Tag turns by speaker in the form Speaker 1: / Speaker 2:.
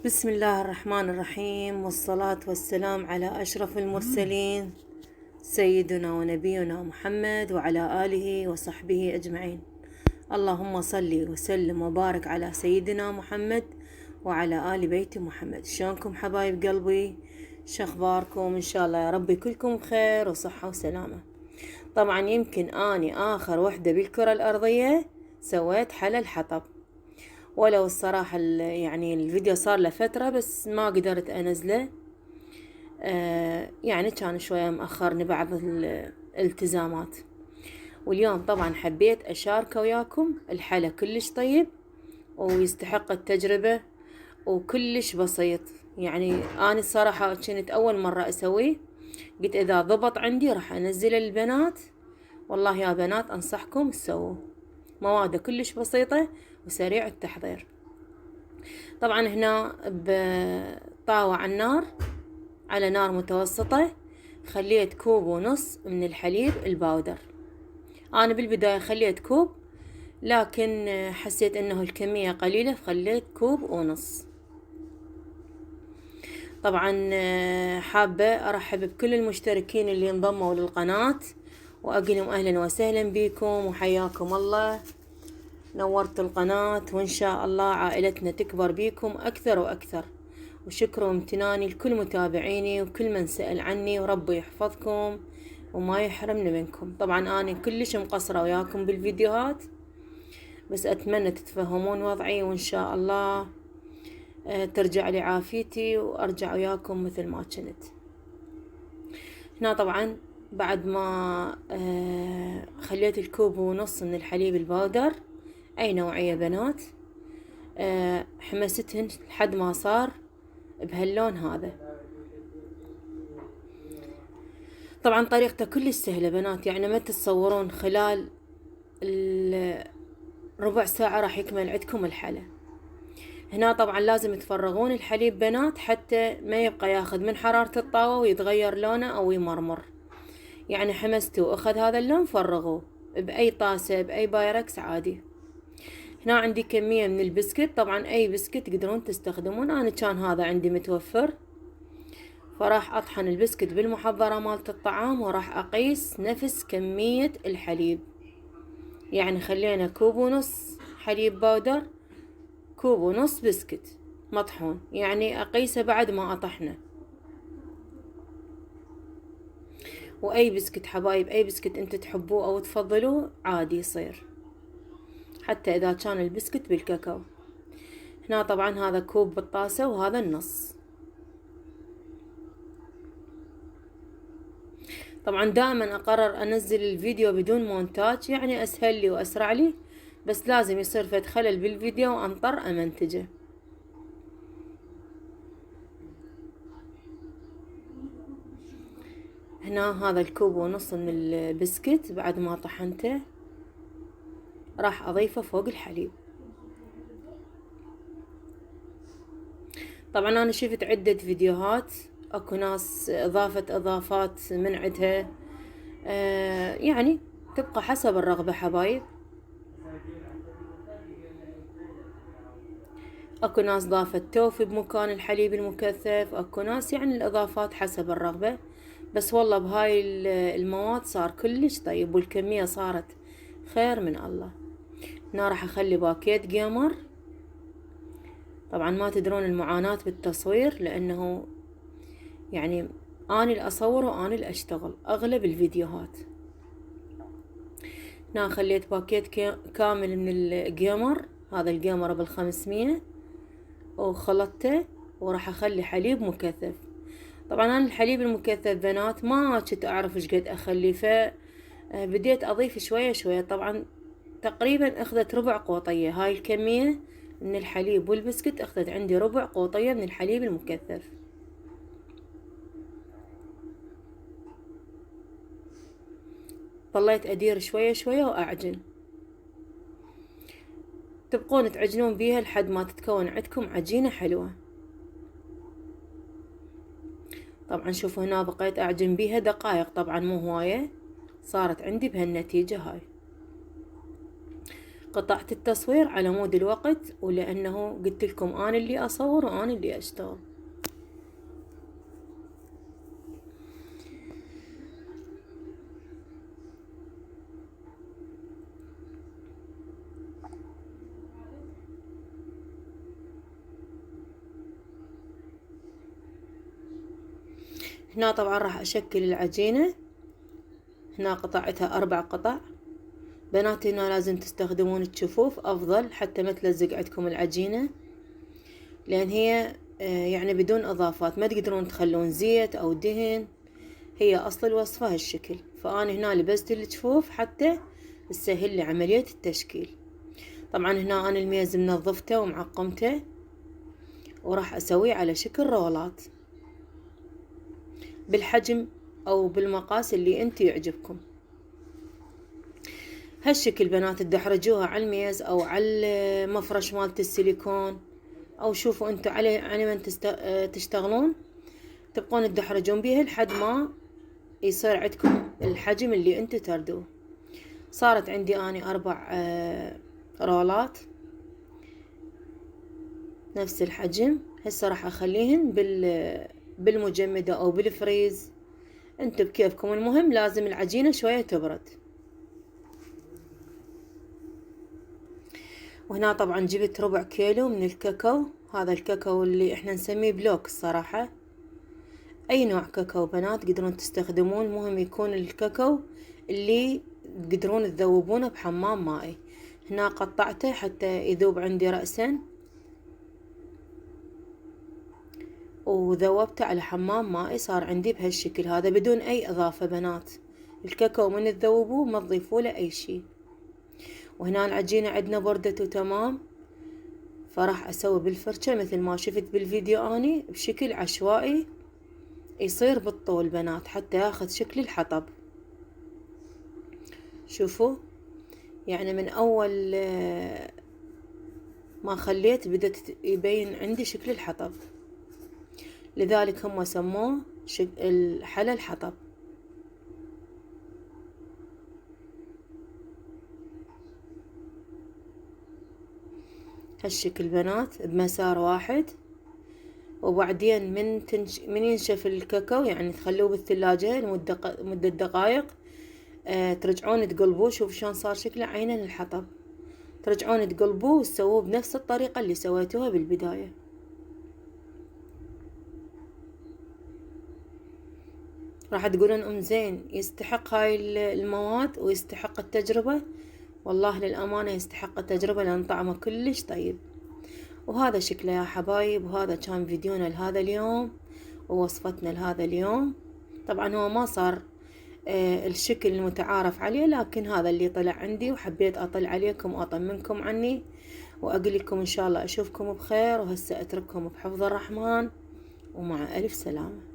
Speaker 1: بسم الله الرحمن الرحيم، والصلاة والسلام على أشرف المرسلين سيدنا ونبينا محمد وعلى آله وصحبه أجمعين. اللهم صل وسلم وبارك على سيدنا محمد وعلى آل بيت محمد. شلونكم حبايب قلبي؟ شخباركم؟ إن شاء الله يا ربي كلكم بخير وصحة وسلامة. طبعا يمكن أني آخر وحدة بالكرة الأرضية سويت حلل حطب، ولو الصراحة يعني الفيديو صار له فترة بس ما قدرت أنزله. يعني كان شوية مأخرني بعض الالتزامات، واليوم طبعا حبيت أشاركه وياكم. الحلا كلش طيب ويستحق التجربة وكلش بسيط. يعني أنا الصراحة كنت أول مرة أسويه، قلت إذا ضبط عندي راح أنزله للبنات. والله يا بنات أنصحكم تسووه، مواده كلش بسيطة وسريع التحضير. طبعا هنا بطاوة على النار، على نار متوسطة، خليت كوب ونص من الحليب الباودر. أنا بالبداية خليت كوب، لكن حسيت أنه الكمية قليلة فخليت كوب ونص. طبعا حابة أرحب بكل المشتركين اللي انضموا للقناة، وأقولهم أهلا وسهلا بكم وحياكم الله. نورت القناة، وإن شاء الله عائلتنا تكبر بيكم أكثر وأكثر. وشكر وامتناني لكل متابعيني وكل من سأل عني، وربي يحفظكم وما يحرمني منكم. طبعا أنا كلش مقصرة وياكم بالفيديوهات، بس أتمنى تتفهمون وضعي، وإن شاء الله ترجع لي عافيتي وأرجع وياكم مثل ما كنت. هنا طبعا بعد ما خليت الكوب ونص من الحليب البودر، أي نوعية بنات، حمستهن لحد ما صار بهاللون هذا. طبعا طريقته كلش سهلة بنات، يعني ما تتصورون خلال ربع ساعة راح يكمل عندكم الحلا. هنا طبعا لازم تفرغون الحليب بنات حتى ما يبقى ياخذ من حرارة الطاوة ويتغير لونه أو يمرمر. يعني حمستوا أخذ هذا اللون فرغوه بأي طاسة بأي بايركس عادي. هنا عندي كمية من البسكت، طبعا أي بسكت تقدرون تستخدمون، أنا كان هذا عندي متوفر، فراح أطحن البسكت بالمحضرة مالت الطعام وراح أقيس نفس كمية الحليب. يعني خلينا كوب ونص حليب باودر، كوب ونص بسكت مطحون، يعني أقيسه بعد ما أطحنه. وأي بسكت حبايب، أي بسكت أنت تحبوه أو تفضلوه عادي يصير، حتى إذا كان البسكت بالكاكاو. هنا طبعا هذا كوب بالطاسة وهذا النص. طبعا دائما أقرر أنزل الفيديو بدون مونتاج، يعني أسهل لي وأسرع لي، بس لازم يصير فد خلل بالفيديو وأنطر أمنتجه. هنا هذا الكوب ونص من البسكت بعد ما طحنته راح أضيفه فوق الحليب. طبعا أنا شفت عدة فيديوهات، أكو ناس أضافت إضافات من عدها، يعني تبقى حسب الرغبة حبايب. اكو ناس ضافت توفي بمكان الحليب المكثف، اكو ناس يعني الاضافات حسب الرغبة. بس والله بهاي المواد صار كلش طيب، والكمية صارت خير من الله. هنا راح اخلي باكيت جيمر. طبعا ما تدرون المعاناة بالتصوير، لانه يعني اني اللي اصور واني اللي اشتغل اغلب الفيديوهات. هنا خليت باكيت كامل من الجيمر، هذا الجيمر ب500، وخلطته وراح اخلي حليب مكثف. طبعا انا الحليب المكثف بنات ما كنت اعرف ايش قد اخلي، فبديت اضيف شوية شوية. طبعا تقريبا اخذت ربع قوطية هاي الكمية من الحليب والبسكت، اخذت عندي ربع قوطية من الحليب المكثف. ظليت ادير شوية شوية واعجن، تبقون تعجنون بيها لحد ما تتكون عندكم عجينة حلوة. طبعا شوفوا هنا بقيت اعجن بيها دقائق، طبعا مو هواية، صارت عندي بهالنتيجة هاي. قطعت التصوير على مود الوقت، ولأنه قلت لكم أنا اللي أصور وأنا اللي أشتغل. هنا طبعا راح أشكل العجينة. هنا قطعتها 4 قطع. بناتي هنا لازم تستخدمون الجفوف أفضل حتى ما تلزق عندكم العجينة، لأن هي يعني بدون إضافات، ما تقدرون تخلون زيت أو دهن، هي أصل الوصفة هالشكل. فأنا هنا لبست الجفوف حتى تسهل لي عملية التشكيل. طبعا هنا أنا الميز منظفته ومعقمته، وراح أسويه على شكل رولات بالحجم أو بالمقاس اللي انت يعجبكم. هالشكل بنات تدحرجوها على الميز أو على المفرش مالت السيليكون، أو شوفوا انتوا على من تشتغلون تبقون تدحرجون بيها لحد ما يصير عندكم الحجم اللي انتوا تردوه. صارت عندي اني 4 رولات نفس الحجم. هسه راح اخليهن بالمجمدة او بالفريز، انتوا بكيفكم. المهم لازم العجينة شوية تبرد. وهنا طبعا جبت 1/4 كيلو من الكاكاو. هذا الكاكاو اللي احنا نسميه بلوك الصراحة، اي نوع كاكاو بنات تقدرون تستخدمون، المهم يكون الكاكاو اللي تقدرون تذوبونه بحمام مائي. هنا قطعته حتى يذوب عندي رأسا، وذوبته على حمام مائي، صار عندي بهالشكل هذا بدون اي اضافة بنات. الكاكاو من تذوبوه ما تضيفوا له اي شيء. وهنا العجينة عندنا بردت وتمام، فراح اسوي بالفرشة مثل ما شفت بالفيديو اني بشكل عشوائي يصير بالطول بنات حتى ياخذ شكل الحطب. شوفوا يعني من اول ما خليت بدأت يبين عندي شكل الحطب، لذلك هم سموه حلا الحطب. هالشكل بنات بمسار واحد. وبعدين من ينشف الكاكاو يعني تخلوه بالثلاجة لمدة دقائق، ترجعون تقلبوه. شوف شلون صار شكله عينا الحطب. ترجعون تقلبوه وتسووه بنفس الطريقة اللي سويتوها بالبداية. راح تقولون زين يستحق هاي المواد ويستحق التجربة. والله للأمانة يستحق التجربة لأن طعمه كلش طيب. وهذا شكله يا حبايب، وهذا كان فيديونا لهذا اليوم ووصفتنا لهذا اليوم. طبعا هو ما صار الشكل المتعارف عليه، لكن هذا اللي طلع عندي وحبيت أطل عليكم وأطمنكم عني وأقول لكم إن شاء الله أشوفكم بخير. وهسه أترككم بحفظ الرحمن ومع ألف سلامة.